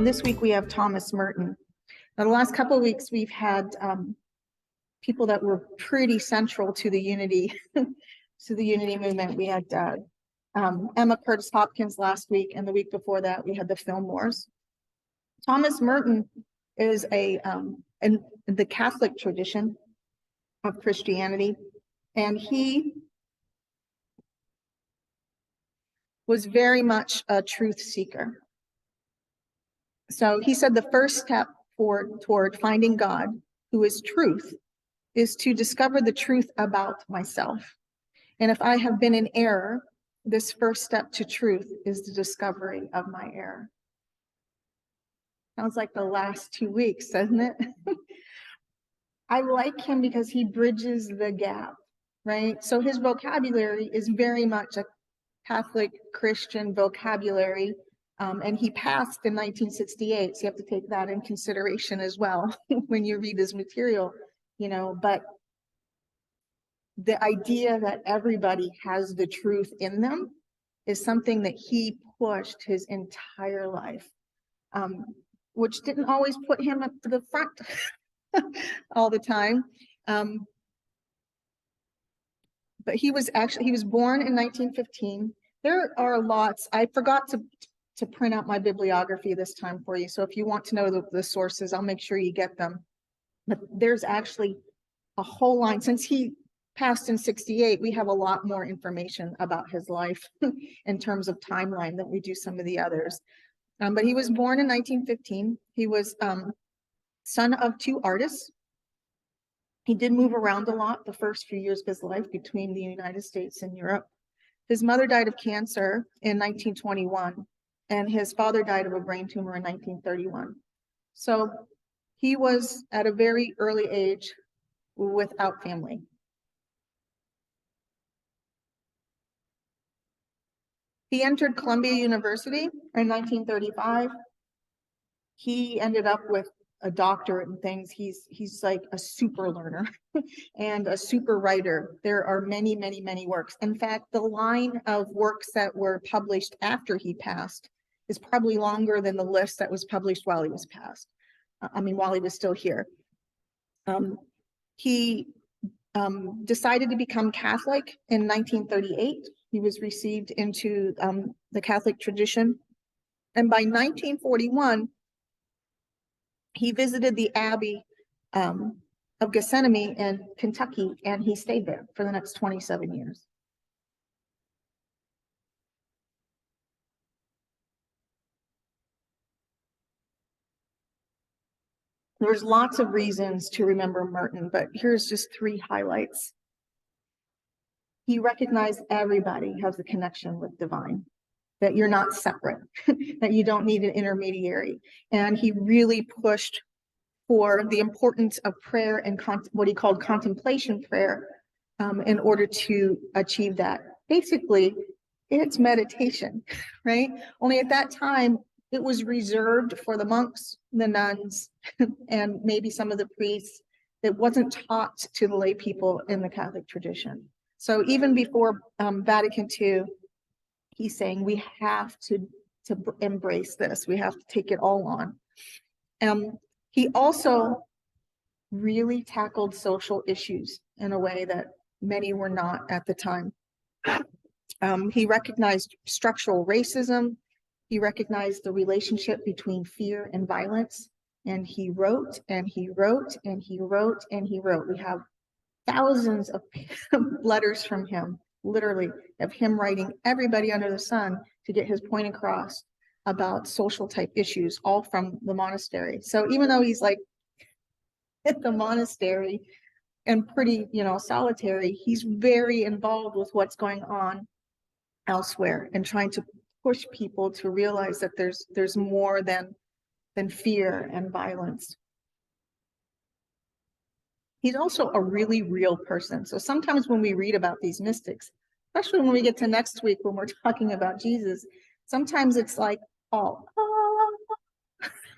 This week we have Thomas Merton. Now, the last couple of weeks we've had people that were pretty central to the unity to the unity movement. We had Emma Curtis Hopkins last week, and the week before that we had the Fillmores. Thomas Merton is in the Catholic tradition of Christianity, and he was very much a truth seeker. So he said the first step toward finding God, who is truth, is to discover the truth about myself. And if I have been in error, this first step to truth is the discovery of my error. Sounds like the last 2 weeks, doesn't it? I like him because he bridges the gap, right? So his vocabulary is very much a Catholic Christian vocabulary, and he passed in 1968, so you have to take that in consideration as well when you read his material, but the idea that everybody has the truth in them is something that he pushed his entire life, which didn't always put him up to the front all the time. But he was born in 1915. There are lots. I forgot to print out my bibliography this time for you. So if you want to know the sources, I'll make sure you get them. But there's actually a whole line. Since he passed in 68, we have a lot more information about his life in terms of timeline than we do some of the others. But he was born in 1915. He was son of two artists. He did move around a lot the first few years of his life between the United States and Europe. His mother died of cancer in 1921, and his father died of a brain tumor in 1931. So he was at a very early age without family. He entered Columbia University in 1935. He ended up with a doctorate and things. He's like a super learner and a super writer. There are many, many, many works. In fact, the line of works that were published after he passed is probably longer than the list that was published while he was passed. While he was still here. He decided to become Catholic in 1938. He was received into the Catholic tradition. And by 1941, he visited the Abbey of Gethsemane in Kentucky, and he stayed there for the next 27 years. There's lots of reasons to remember Merton, but here's just 3 highlights. He recognized everybody has a connection with divine, that you're not separate, that you don't need an intermediary. And he really pushed for the importance of prayer and what he called contemplation prayer in order to achieve that. Basically, it's meditation, right? Only at that time, it was reserved for the monks, the nuns, and maybe some of the priests. It wasn't taught to the lay people in the Catholic tradition. So even before Vatican II, he's saying we have to embrace this. We have to take it all on. He also really tackled social issues in a way that many were not at the time. He recognized structural racism. He recognized the relationship between fear and violence. And he wrote, and he wrote, and he wrote, and he wrote. We have thousands of letters from him, literally, of him writing everybody under the sun to get his point across about social type issues, all from the monastery. So even though he's like at the monastery and pretty, solitary, he's very involved with what's going on elsewhere and trying to push people to realize that there's more than fear and violence. He's also a really real person. So sometimes when we read about these mystics, especially when we get to next week when we're talking about Jesus, sometimes it's like,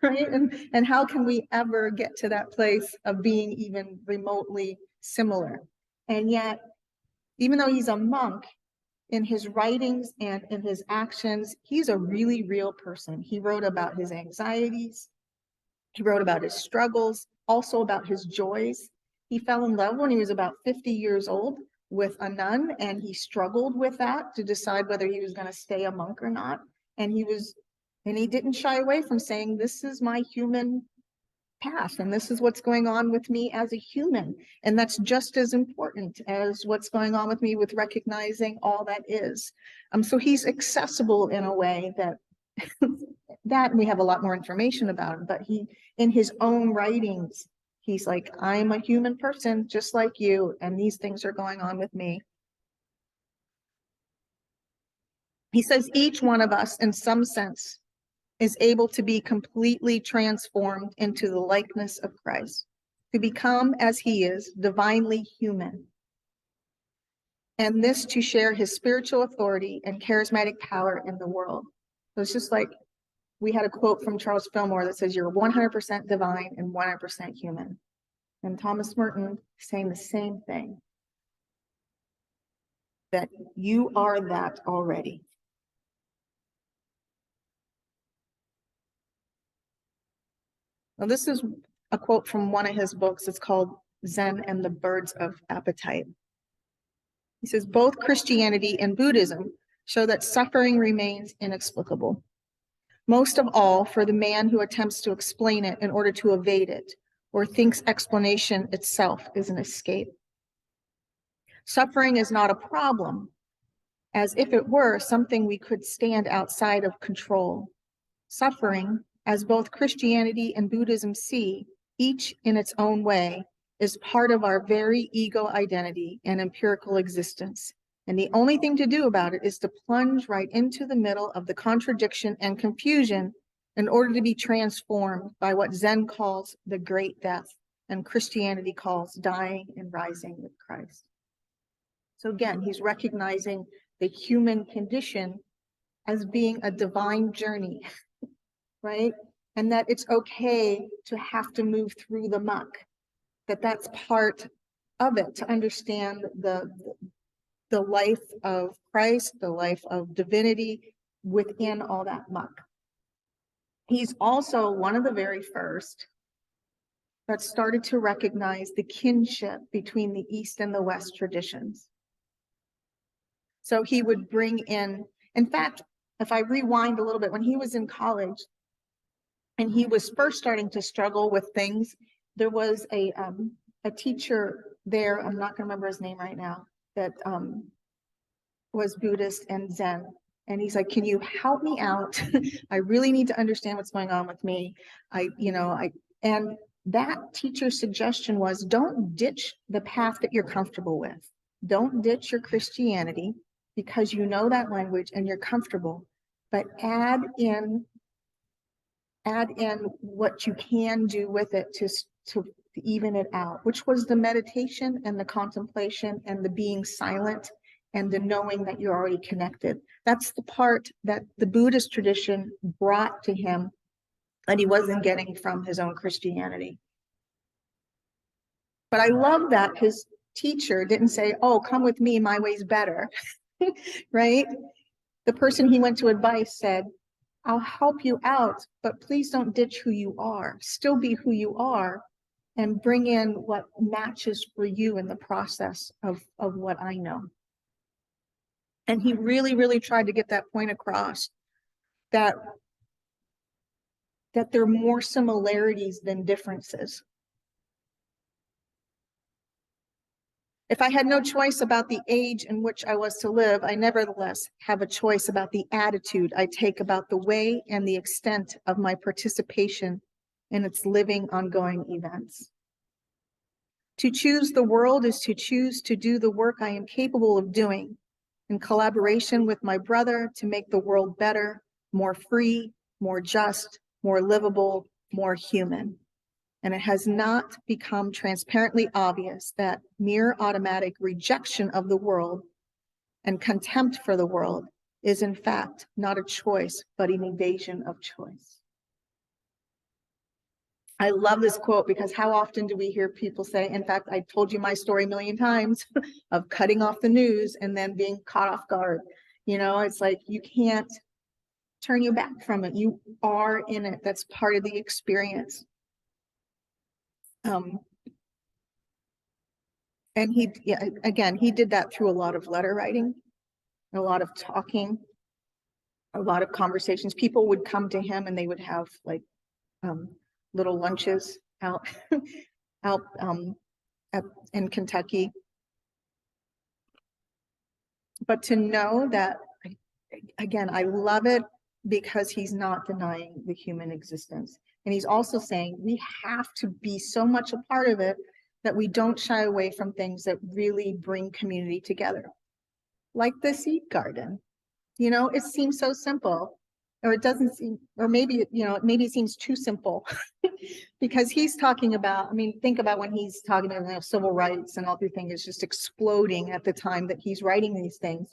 right? And how can we ever get to that place of being even remotely similar? And yet, even though he's a monk, in his writings and in his actions, he's a really real person. He wrote about his anxieties. He wrote about his struggles, also about his joys. He fell in love when he was about 50 years old with a nun, and he struggled with that to decide whether he was going to stay a monk or not. And he didn't shy away from saying, this is my human path, and this is what's going on with me as a human. And that's just as important as what's going on with me with recognizing all that is. So he's accessible in a way that that we have a lot more information about him, but he, in his own writings, he's like, I'm a human person just like you, and these things are going on with me. He says each one of us, in some sense, is able to be completely transformed into the likeness of Christ, to become as he is, divinely human. And this to share his spiritual authority and charismatic power in the world. So it's just like, we had a quote from Charles Fillmore that says, you're 100% divine and 100% human. And Thomas Merton saying the same thing, that you are that already. Now, this is a quote from one of his books. It's called Zen and the Birds of Appetite. He says, both Christianity and Buddhism show that suffering remains inexplicable. Most of all for the man who attempts to explain it in order to evade it, or thinks explanation itself is an escape. Suffering is not a problem, as if it were something we could stand outside of control. Suffering, as both Christianity and Buddhism see, each in its own way, is part of our very ego identity and empirical existence. And the only thing to do about it is to plunge right into the middle of the contradiction and confusion in order to be transformed by what Zen calls the great death and Christianity calls dying and rising with Christ. So again, he's recognizing the human condition as being a divine journey, right? And that it's okay to have to move through the muck, that that's part of it, to understand the life of Christ, the life of divinity within all that muck. He's also one of the very first that started to recognize the kinship between the East and the West traditions. So he would bring in fact, if I rewind a little bit, when he was in college and he was first starting to struggle with things, there was a teacher there, I'm not going to remember his name right now, that was Buddhist and Zen. And he's like, can you help me out? I really need to understand what's going on with me. And that teacher's suggestion was, don't ditch the path that you're comfortable with. Don't ditch your Christianity because you know that language and you're comfortable, but add in what you can do with it to even it out, which was the meditation and the contemplation and the being silent and the knowing that you're already connected. That's the part that the Buddhist tradition brought to him that he wasn't getting from his own Christianity. But I love that his teacher didn't say, oh, come with me, my way's better, right? The person he went to advise said, I'll help you out, but please don't ditch who you are. Still be who you are and bring in what matches for you in the process of what I know. And he really, really tried to get that point across, that there are more similarities than differences. If I had no choice about the age in which I was to live, I nevertheless have a choice about the attitude I take about the way and the extent of my participation in its living, ongoing events. To choose the world is to choose to do the work I am capable of doing in collaboration with my brother to make the world better, more free, more just, more livable, more human. And it has not become transparently obvious that mere automatic rejection of the world and contempt for the world is in fact not a choice, but an evasion of choice. I love this quote because how often do we hear people say, in fact, I told you my story a million times of cutting off the news and then being caught off guard. You know, it's like you can't turn your back from it. You are in it. That's part of the experience. And he, yeah, again, he did that through a lot of letter writing, a lot of talking, a lot of conversations. People would come to him and they would have like little lunches out out in Kentucky. But to know that, again, I love it because he's not denying the human existence. And he's also saying we have to be so much a part of it that we don't shy away from things that really bring community together. Like the seed garden. You know, it seems so simple, or it doesn't seem, or maybe, you know, maybe it seems too simple because he's talking about, I mean, think about when he's talking about, you know, civil rights and all the thing is just exploding at the time that he's writing these things.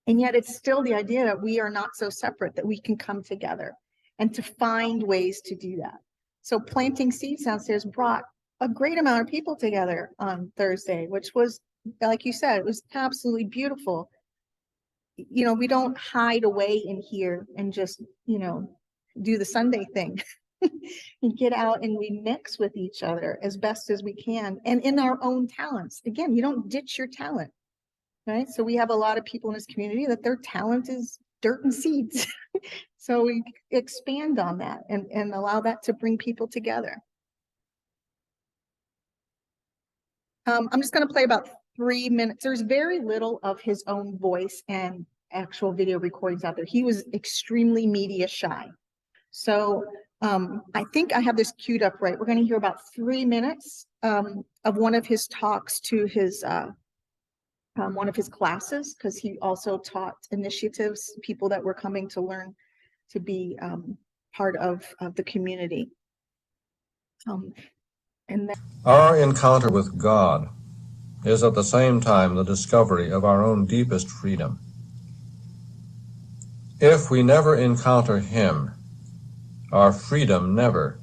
And yet it's still the idea that we are not so separate, that we can come together and to find ways to do that. So planting seeds downstairs brought a great amount of people together on Thursday, which was, like you said, it was absolutely beautiful. You know, we don't hide away in here and just, you know, do the Sunday thing. We get out and we mix with each other as best as we can and in our own talents. Again, you don't ditch your talent, right? So we have a lot of people in this community that their talent is dirt and seeds. So we expand on that and allow that to bring people together. I'm just going to play about 3 minutes. There's very little of his own voice and actual video recordings out there. He was extremely media shy. So I think I have this queued up right. We're going to hear about 3 minutes of one of his talks to his one of his classes, because he also taught initiatives, people that were coming to learn to be part of the community. And then our encounter with God is at the same time the discovery of our own deepest freedom. If we never encounter Him, our freedom never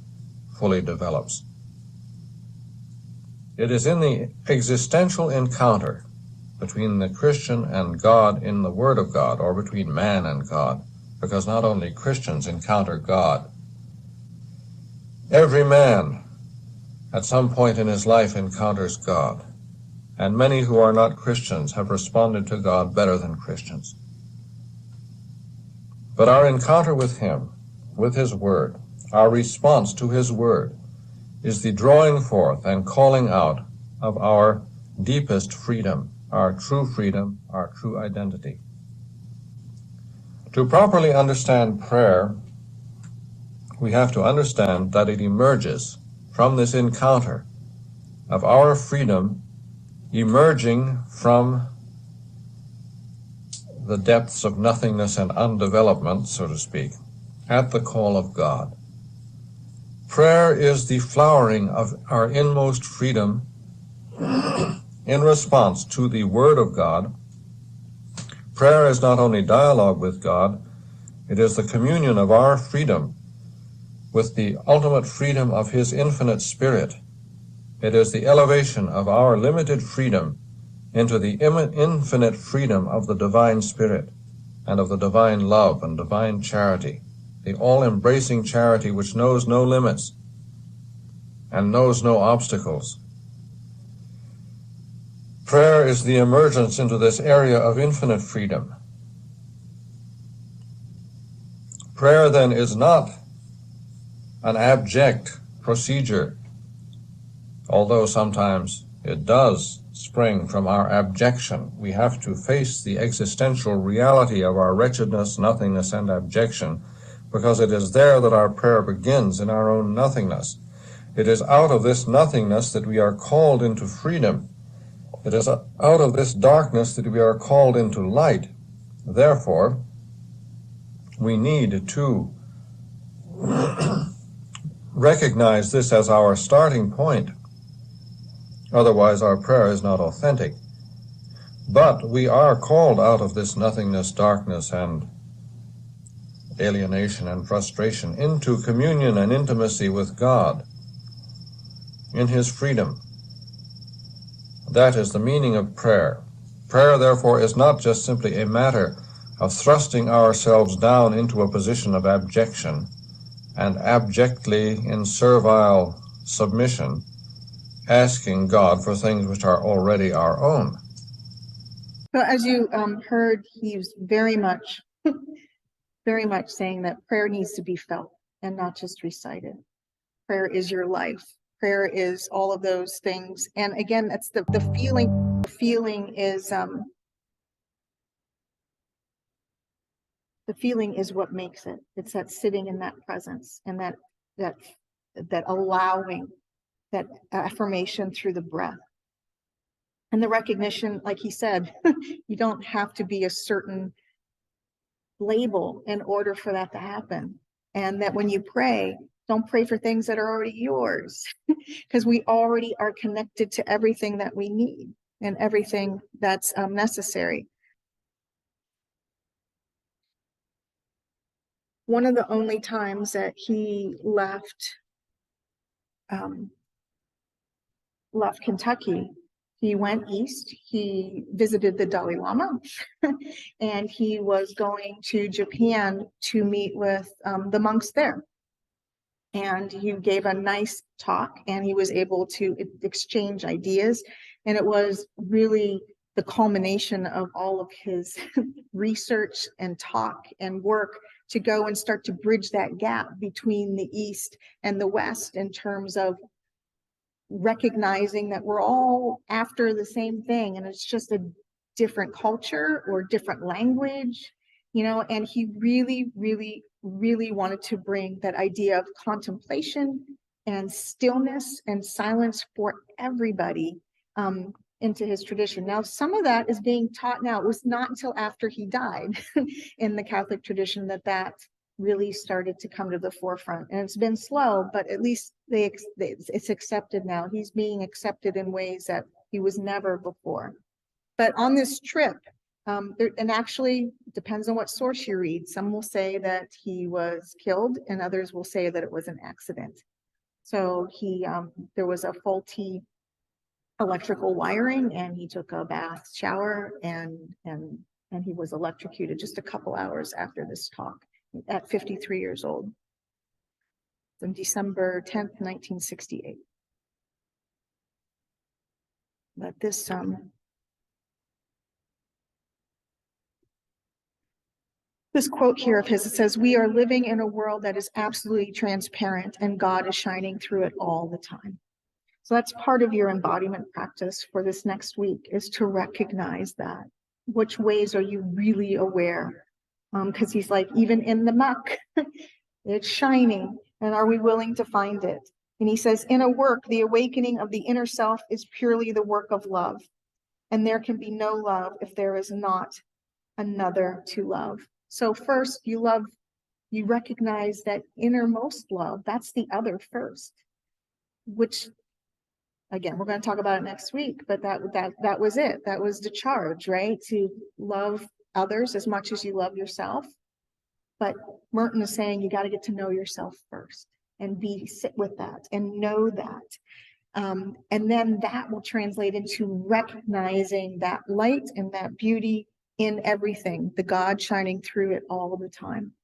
fully develops. It is in the existential encounter between the Christian and God in the Word of God, or between man and God, because not only Christians encounter God. Every man at some point in his life encounters God, and many who are not Christians have responded to God better than Christians. But our encounter with Him, with His Word, our response to His Word, is the drawing forth and calling out of our deepest freedom, our true identity. To properly understand prayer, we have to understand that it emerges from this encounter of our freedom emerging from the depths of nothingness and undevelopment, so to speak, at the call of God. Prayer is the flowering of our inmost freedom in response to the Word of God. Prayer is not only dialogue with God, it is the communion of our freedom with the ultimate freedom of His infinite Spirit. It is the elevation of our limited freedom into the infinite freedom of the divine Spirit and of the divine love and divine charity, the all-embracing charity which knows no limits and knows no obstacles. Prayer is the emergence into this area of infinite freedom. Prayer then is not an abject procedure, although sometimes it does spring from our abjection. We have to face the existential reality of our wretchedness, nothingness, and abjection, because it is there that our prayer begins, in our own nothingness. It is out of this nothingness that we are called into freedom. It is out of this darkness that we are called into light. Therefore, we need to recognize this as our starting point. Otherwise, our prayer is not authentic. But we are called out of this nothingness, darkness, and alienation and frustration into communion and intimacy with God in His freedom. That is the meaning of prayer. Prayer, therefore, is not just simply a matter of thrusting ourselves down into a position of abjection and abjectly in servile submission, asking God for things which are already our own. So as you heard, he was very much saying that prayer needs to be felt and not just recited. Prayer is your life. Prayer is all of those things. And again, that's the feeling. The feeling is what makes it. It's that sitting in that presence and that allowing, that affirmation through the breath. And the recognition, like he said, you don't have to be a certain label in order for that to happen. And that when you pray, don't pray for things that are already yours, because we already are connected to everything that we need and everything that's necessary. One of the only times that he left Kentucky, he went east, he visited the Dalai Lama, and he was going to Japan to meet with the monks there. And he gave a nice talk, and he was able to exchange ideas. And it was really the culmination of all of his research and talk and work to go and start to bridge that gap between the East and the West in terms of recognizing that we're all after the same thing, and it's just a different culture or different language, and he really, really, really wanted to bring that idea of contemplation and stillness and silence for everybody into his tradition. Now, some of that is being taught now. It was not until after he died in the Catholic tradition that really started to come to the forefront, and it's been slow, but at least it's accepted now. He's being accepted in ways that he was never before. But on this trip, and actually depends on what source you read. Some will say that he was killed, and others will say that it was an accident. So there was a faulty electrical wiring, and he took a bath shower, and he was electrocuted just a couple hours after this talk at 53 years old. On December 10th, 1968. But this quote here of his, it says, "We are living in a world that is absolutely transparent, and God is shining through it all the time." So that's part of your embodiment practice for this next week, is to recognize that. Which ways are you really aware? Because he's like, even in the muck, it's shining. And are we willing to find it? And he says, in a work, the awakening of the inner self is purely the work of love. And there can be no love if there is not another to love. So first, you recognize that innermost love, that's the other first, which, again, we're going to talk about it next week, but that was it. That was the charge, right? To love others as much as you love yourself. But Merton is saying you got to get to know yourself first and sit with that and know that. And then that will translate into recognizing that light and that beauty in everything, the God shining through it all the time.